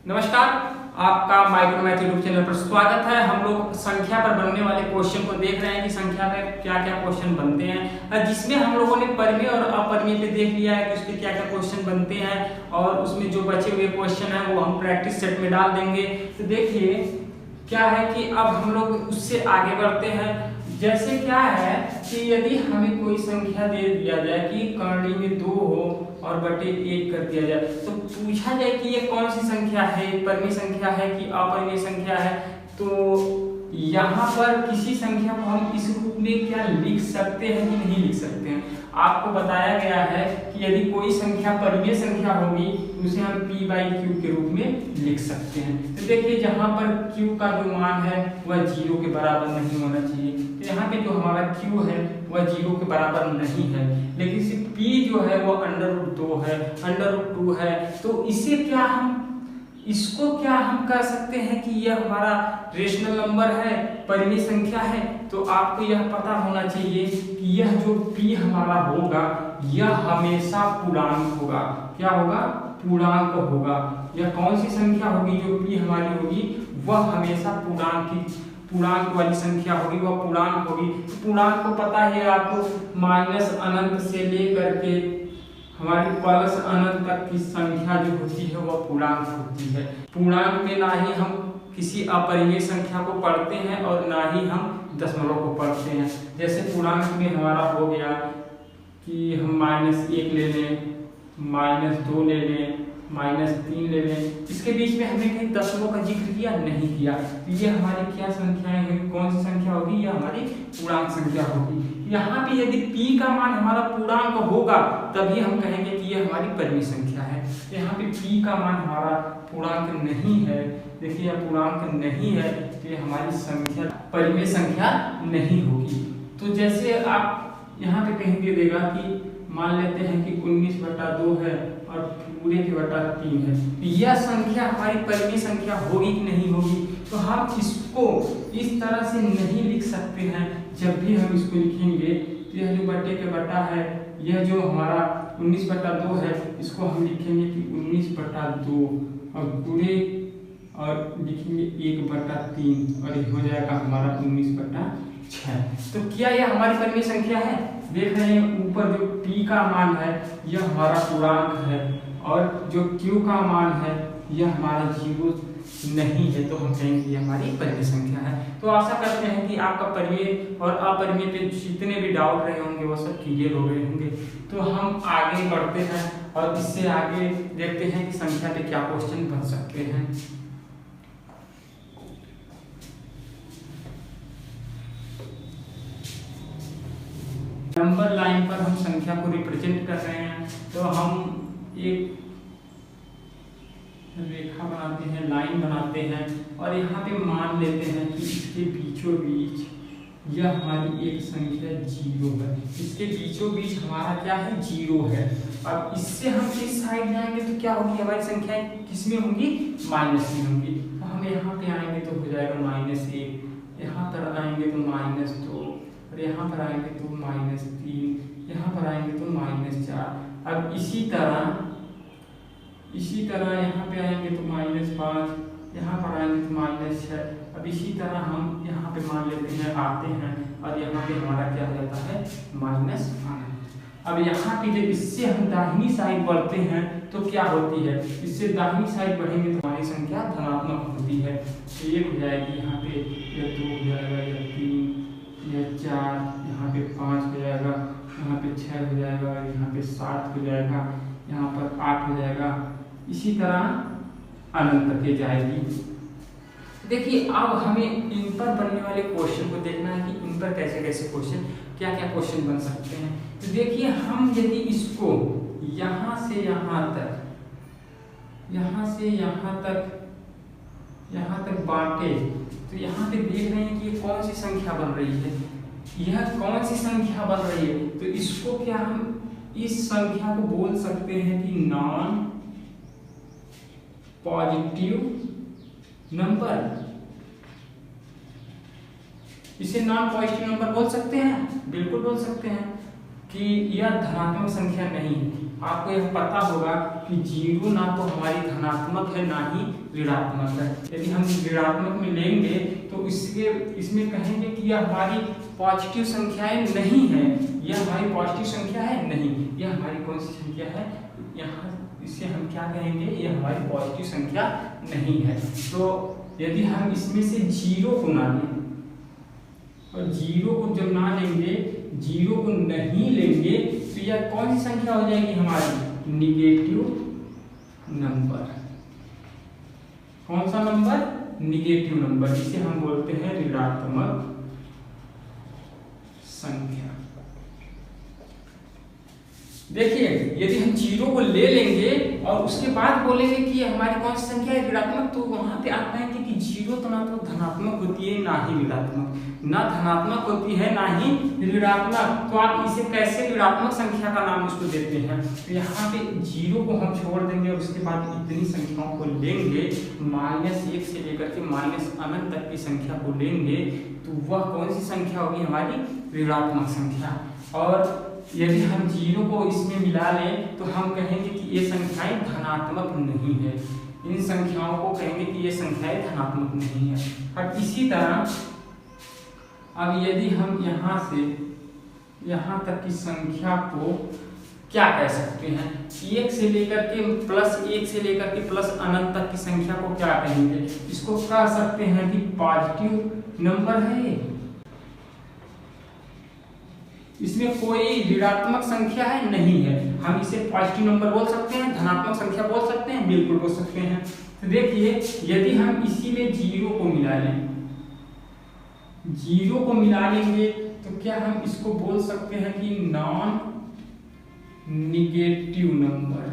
नमस्कार, आपका माइक्रोमैथ YouTube channel पर स्वागत है। हम लोग संख्या पर बनने वाले क्वेश्चन को देख रहे हैं कि संख्या में क्या क्या क्वेश्चन बनते हैं, जिसमें हम लोगों ने परिमेय और अपरिमेय पे देख लिया है कि उसके क्या क्या क्वेश्चन बनते हैं और उसमें जो बचे हुए क्वेश्चन हैं वो हम प्रैक्टिस सेट में डाल देंगे। तो देखिए क्या है कि अब हम लोग उससे आगे बढ़ते हैं। जैसे क्या है कि यदि हमें कोई संख्या दे दिया जाए कि करनी में 2 हो और बटे 1 कर दिया जाए, तो पूछा जाए कि ये कौन सी संख्या है, परिमेय संख्या है कि अपरिमेय संख्या है। तो यहाँ पर किसी संख्या को हम इस रूप में क्या लिख सकते हैं कि नहीं लिख सकते हैं। आपको बताया गया है कि यदि कोई संख्या परिमेय संख्या होगी तो उसे हम p/q के रूप में लिख सकते हैं। तो देखिए जहाँ पर q का जो मान है वह 0 के बराबर नहीं होना चाहिए, तो यहाँ पे जो हमारा q है वह 0 के बराबर नहीं है, लेकिन सिर्फ p जो है वो √2 है, √2 है। तो इसे क्या हम इसको क्या हम कह सकते हैं कि यह हमारा रेशनल नंबर है, परिमेय संख्या है। तो आपको यह पता होना चाहिए कि यह जो p हमारा होगा यह हमेशा पूर्णांक होगा। क्या होगा? पूर्णांक होगा। यह कौन सी संख्या होगी जो p हमारी होगी वह हमेशा पूर्णांक वाली संख्या होगी, वह पूर्णांक होगी। पूर्णांक को पता है आपको, माइनस अनंत से लेकर के हमारी प्लस अनंत तक की संख्या जो होती है वह पूर्णांक होती है। पूर्णांक में ना ही हम किसी अपरिमेय संख्या को पढ़ते हैं और ना ही हम दशमलव को पढ़ते हैं। जैसे पूर्णांक में हमारा हो गया कि हम -1 ले लें, -2 ले लें, -3 ले लें, इसके बीच में हमने कहीं दशमलव का जिक्र किया नहीं किया। तो ये हमारी क्या संख्याएं हैं, कौन सी संख्या होगी? यह हमारी पूर्णांक संख्या होगी। यहाँ पे यदि p का मान हमारा पूर्णांक होगा तभी हम कहेंगे कि यह हमारी परिमेय संख्या है। यहाँ पे p का मान हमारा पूर्णांक नहीं है, देखिए यह पूर्णांक नहीं है, तो ये हमारी संख्या परिमेय संख्या नहीं होगी। तो जैसे आप यहाँ पे कहीं दे देगा कि मान लेते हैं कि 19/2 है और पूरे के बटा 3 है, तो यह संख्या हमारी परिमेय संख्या होगी कि नहीं होगी। तो हम इसको इस तरह से नहीं लिख सकते हैं। जब भी हम इसको लिखेंगे तो यह जो बटे के बटा है, यह जो हमारा 19/2 है, इसको हम लिखेंगे कि 19/2 और पूरे और लिखेंगे 1/3 और ये हो जाएगा हमारा 19/6। तो क्या यह हमारी परिमेय संख्या है? देख रहे हैं ऊपर जो p का मान है यह हमारा पूर्णांक है और जो q का मान है यह हमारा 0 नहीं है, तो हम कहेंगे ये हमारी परिमेय संख्या है। तो आशा करते हैं कि आपका परिमेय और अपरिमेय पे जितने भी डाउट रहे होंगे वो सब क्लियर हो गए होंगे। तो हम आगे बढ़ते हैं और इससे आगे देखते हैं कि संख्या पे क्या क्वेश्चन बन सकते हैं। नंबर लाइन पर हम संख्या को रिप्रेजेंट कर रहे हैं, तो हम एक रेखा बनाते हैं, लाइन बनाते हैं और यहाँ पे मान लेते हैं कि इसके बीचों बीच यह हमारी एक संख्या 0 है, इसके बीचों बीच हमारा क्या है? 0 है। अब इससे हम इस साइड जाएंगे तो क्या होगी? हमारी संख्याएं किसमें होंगी? माइनस में होंगी। तो हम यहाँ पे आएंगे तो हो जाएगा -1, यहाँ पर आएंगे तो -2 और यहाँ पर आएंगे तो -3, यहाँ पर आएंगे तो -4। अब इसी तरह यहाँ पे आएंगे तो -5, यहाँ पर आएंगे तो -6। अब इसी तरह हम यहाँ पे मान लेते हैं आते हैं और यहाँ पे हमारा क्या हो जाता है? -8। अब यहाँ पे जब इससे हम दाहिनी साइड बढ़ते हैं तो क्या होती है? इससे दाहिनी साइड बढ़ेंगे तो हमारी संख्या धनात्मक होती है। तो 1 हो जाएगी, यहाँ पे यह 2 हो जाएगा, यह 3, यह 4, यहाँ पे 5 हो जाएगा, यहाँ पे 6 हो जाएगा, यहाँ पे 7 हो जाएगा, यहाँ पर 8 हो जाएगा, इसी तरह अनंत तक ये जाएगी। देखिए अब हमें इन पर बनने वाले क्वेश्चन को देखना है कि इन पर कैसे कैसे क्वेश्चन, क्या क्या क्वेश्चन बन सकते हैं। तो देखिए हम यदि इसको यहाँ से यहाँ तक, यहाँ से यहाँ तक बांटे तो यहाँ पे देख रहे हैं कि ये कौन सी संख्या बन रही है, यह कौन सी संख्या बन रही है। तो इसको क्या हम इस संख्या को बोल सकते हैं कि नॉन पॉजिटिव नंबर। इसे नॉन पॉजिटिव नंबर बोल सकते हैं, बिल्कुल बोल सकते हैं। कि यह धनात्मक संख्या नहीं है। आपको यह पता होगा कि 0 ना तो हमारी धनात्मक है ना ही ऋणात्मक है। यदि हम ऋणात्मक में लेंगे तो इसमें कहेंगे कि यह हमारी पॉजिटिव संख्याएं नहीं है, यह हमारी पॉजिटिव संख्या है नहीं, यह हमारी कौन सी संख्या है, यहाँ इसे हम क्या कहेंगे, यह हमारी पॉजिटिव संख्या नहीं है। तो यदि हम इसमें से 0 को ना लें और 0 को जब ना लेंगे, 0 को नहीं लेंगे तो यह कौन सी संख्या हो जाएगी हमारी, निगेटिव नंबर। कौन सा नंबर, निगेटिव नंबर, जिसे हम बोलते हैं ऋणात्मक संख्या। देखिए यदि हम 0 को ले लेंगे और उसके बाद बोलेंगे कि ये हमारी कौन सी संख्या है, ऋणात्मक, तो वहां पे आप कहेंगे कि 0 तो ना तो धनात्मक होती है ना ही ऋणात्मक, ना धनात्मक होती है ना ही ऋणात्मक, तो आप इसे कैसे ऋणात्मक संख्या का नाम उसको देते हैं। तो यहाँ पे 0 को हम छोड़ देंगे और उसके बाद इतनी संख्याओं को लेंगे, -1 से लेकर के -अनंत तक की संख्या को लेंगे, तो वह कौन सी संख्या होगी, हमारी ऋणात्मक संख्या। और यदि हम 0 को इसमें मिला लें तो हम कहेंगे कि ये संख्याएं धनात्मक नहीं है, इन संख्याओं को कहेंगे कि ये संख्याएं धनात्मक नहीं है। और इसी तरह अब यदि हम यहाँ से यहाँ तक की संख्या को क्या कह सकते हैं, 1 से लेकर के +1 से लेकर के प्लस अनंत तक की संख्या को क्या कहेंगे, इसको कह सकते हैं कि पॉजिटिव नंबर है, इसमें कोई ऋणात्मक संख्या है नहीं है, हम इसे पॉजिटिव नंबर बोल सकते हैं, धनात्मक संख्या बोल सकते हैं, बिल्कुल बोल सकते हैं। तो देखिए यदि हम इसी में 0 को मिला लें, 0 को मिला लेंगे तो क्या हम इसको बोल सकते हैं कि नॉन निगेटिव नंबर,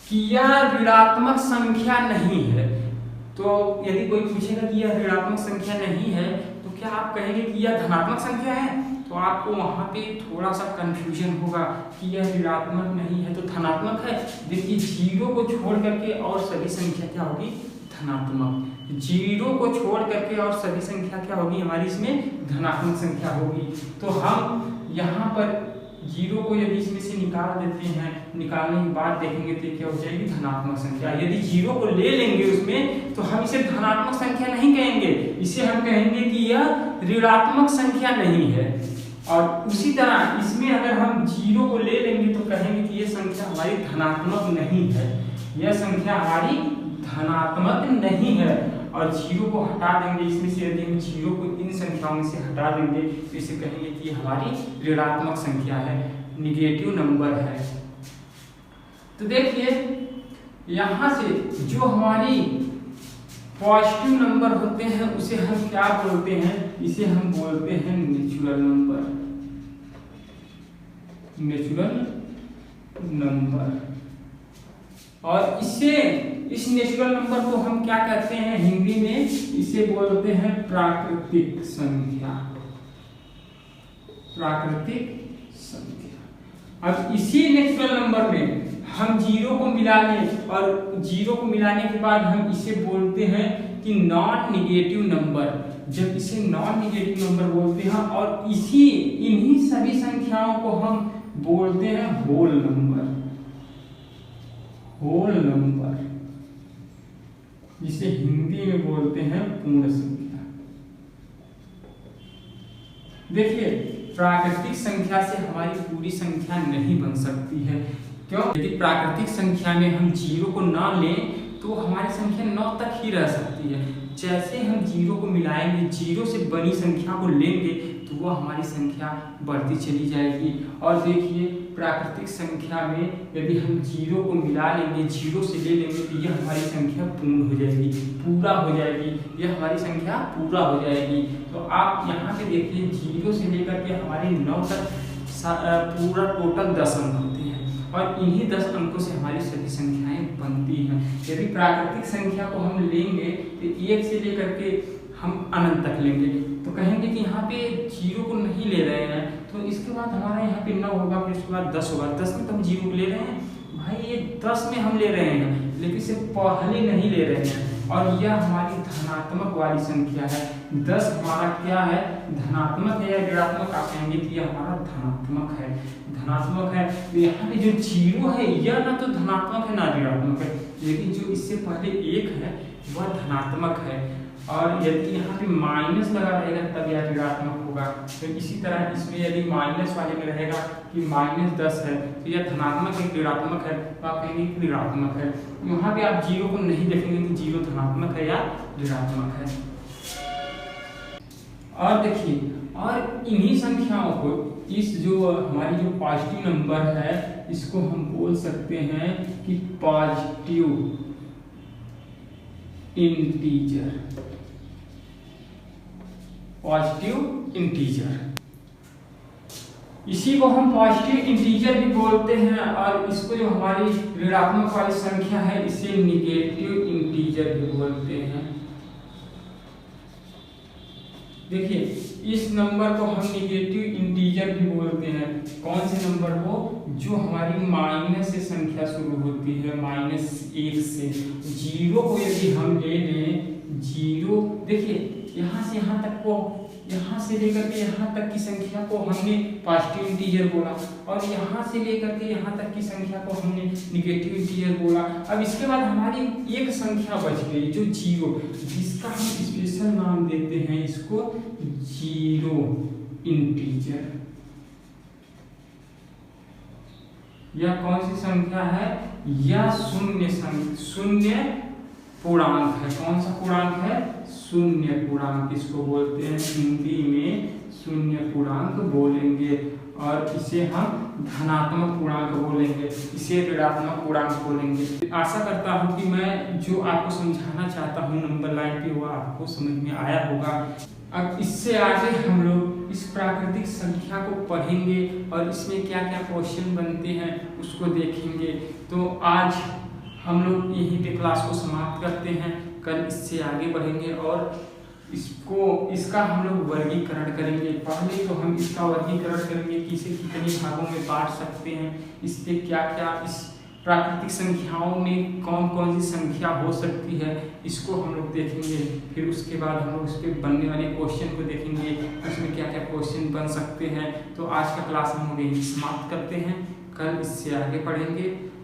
कि यह ऋणात्मक संख्या नहीं है। तो यदि कोई पूछेगा कि यह ऋणात्मक संख्या नहीं है तो क्या आप कहेंगे कि यह धनात्मक संख्या है, तो आपको वहां पे थोड़ा सा कंफ्यूजन होगा कि यह ऋणात्मक नहीं है तो धनात्मक है। देखिए 0 को छोड़ करके और सभी संख्या क्या होगी, धनात्मक। 0 को छोड़ करके और सभी संख्या क्या होगी, हमारी इसमें धनात्मक संख्या होगी। तो हम यहाँ पर 0 को यदि इसमें से निकाल देते हैं, निकालने के बाद देखेंगे तो क्या हो जाएगी, धनात्मक संख्या। यदि 0 को ले लेंगे उसमें तो हम इसे धनात्मक संख्या नहीं कहेंगे, इसे हम कहेंगे कि यह ऋणात्मक संख्या नहीं है। और उसी तरह इसमें अगर हम 0 को ले लेंगे तो कहेंगे कि यह संख्या हमारी धनात्मक नहीं है, यह संख्या हमारी धनात्मक नहीं है। और 0 को हटा देंगे इसमें से, यदि हम 0 को इन संख्याओं में से हटा देंगे तो इसे कहेंगे कि हमारी ऋणात्मक संख्या है, निगेटिव नंबर है। तो देखिए यहाँ से जो हमारी पॉजिटिव नंबर होते हैं उसे हम क्या बोलते हैं, इसे हम बोलते हैं नेचुरल नंबर, नेचुरल नंबर। और इस नेचुरल नंबर को हम क्या कहते हैं, हिंदी में इसे बोलते हैं प्राकृतिक संख्या, प्राकृतिक संख्या। अब इसी नेचुरल नंबर में हम 0 को मिला लें और 0 को मिलाने के बाद हम इसे बोलते हैं कि नॉन निगेटिव नंबर। जब इसे नॉन निगेटिव नंबर बोलते हैं और इन्हीं सभी संख्याओं को हम बोलते हैं होल नंबर, होल नंबर, जिसे हिंदी में बोलते हैं पूर्ण संख्या। देखिए प्राकृतिक संख्या से हमारी पूरी संख्या नहीं बन सकती है, क्यों? यदि प्राकृतिक संख्या में हम 0 को ना लें तो हमारी संख्या 9 तक ही रह सकती है। जैसे हम 0 को मिलाएंगे, 0 से बड़ी संख्या को लेंगे तो वह हमारी संख्या बढ़ती चली जाएगी। और देखिए प्राकृतिक संख्या में यदि हम 0 को मिला लेंगे, 0 से ले लेंगे तो यह हमारी संख्या पूर्ण हो जाएगी, पूरा हो जाएगी, यह हमारी संख्या पूरा हो जाएगी। तो आप यहाँ पे देखिए 0 से लेकर के हमारे 9 तक पूरा टोटल 10 अंक होते हैं और इन्हीं 10 अंकों से हमारी सभी संख्याएं बनती हैं। यदि प्राकृतिक संख्या को हम लेंगे तो 1 से लेकर के हम अनंत तक लेंगे तो कहेंगे कि यहाँ पे 0 को नहीं ले रहे हैं, तो इसके बाद हमारा यहाँ पे 9 होगा, फिर उसके बाद 10 होगा। 10 में तो हम 0 को ले रहे हैं भाई, ये 10 में हम ले रहे हैं, लेकिन इससे पहले नहीं ले रहे हैं। और यह हमारी धनात्मक वाली संख्या है। 10 हमारा क्या है, धनात्मक है या ऋणात्मक, आप कहेंगे कि यह हमारा धनात्मक है, धनात्मक है। तो यहाँ पे जो 0 है यह ना तो धनात्मक है ना ऋणात्मक है, लेकिन जो इससे पहले 1 है वह धनात्मक है। और यदि यहाँ पे माइनस लगा रहेगा तब यह ऋणात्मक होगा। तो इसी तरह इसमें यदि माइनस वाले में रहेगा कि -10 है तो यह धनात्मक है ऋणात्मक है, तो आप कहेंगे कि ऋणात्मक है। यहाँ पे आप 0 को नहीं देखेंगे कि 0 धनात्मक है या ऋणात्मक है। और देखिए, और इन्हीं संख्याओं को, इस जो हमारी जो पॉजिटिव नंबर है इसको हम बोल सकते हैं कि पॉजिटिव इंटीजर, पॉजिटिव इंटीजर, इसी को हम पॉजिटिव इंटीजर भी बोलते हैं। और इसको जो हमारी ऋणात्मक वाली संख्या है इसे निगेटिव इंटीजर भी बोलते हैं। देखिए, इस नंबर को हम निगेटिव इंटीजर भी बोलते हैं। कौन से नंबर को, जो हमारी माइनस से संख्या शुरू होती है, -1 से। 0 को यदि हम ले लें, 0, देखिए यहाँ से यहाँ तक को, यहाँ से लेकर के यहाँ तक की संख्या को हमने पॉजिटिव इंटीजर बोला, और यहाँ से लेकर के यहाँ तक की संख्या को हमने निगेटिव इंटीजर बोला। अब इसके बाद हमारी एक संख्या बच गई जो 0, जिसका हम स्पेशल नाम देते हैं इसको 0 इंटीजर। यह कौन सी संख्या है, यह शून्य पूर्णांक है। कौन सा पूर्णांक है, शून्य पूर्णांक, इसको बोलते हैं हिंदी में शून्य पूर्णांक बोलेंगे, और इसे हम धनात्मक पूर्णांक बोलेंगे, इसे ऋणात्मक पूर्णांक बोलेंगे। आशा करता हूं कि मैं जो आपको समझाना चाहता हूं नंबर लाइन पे वो आपको समझ में आया होगा। अब इससे आगे हम लोग इस प्राकृतिक संख्या को पढ़ेंगे और इसमें क्या क्या क्वेश्चन बनते हैं उसको देखेंगे। तो आज हम लोग यहीं पे क्लास को समाप्त करते हैं, कल इससे आगे बढ़ेंगे और इसका हम लोग वर्गीकरण करेंगे। पहले तो हम इसका वर्गीकरण करेंगे कि इसे कितने भागों में बांट सकते हैं, इस पे क्या क्या, इस प्राकृतिक संख्याओं में कौन कौन सी संख्या हो सकती है, इसको हम लोग देखेंगे। फिर उसके बाद हम लोग उस पर बनने वाले क्वेश्चन को देखेंगे, उसमें क्या क्या क्वेश्चन बन सकते हैं। तो आज का क्लास हम लोग यहीं समाप्त करते हैं, कल इससे आगे पढ़ेंगे।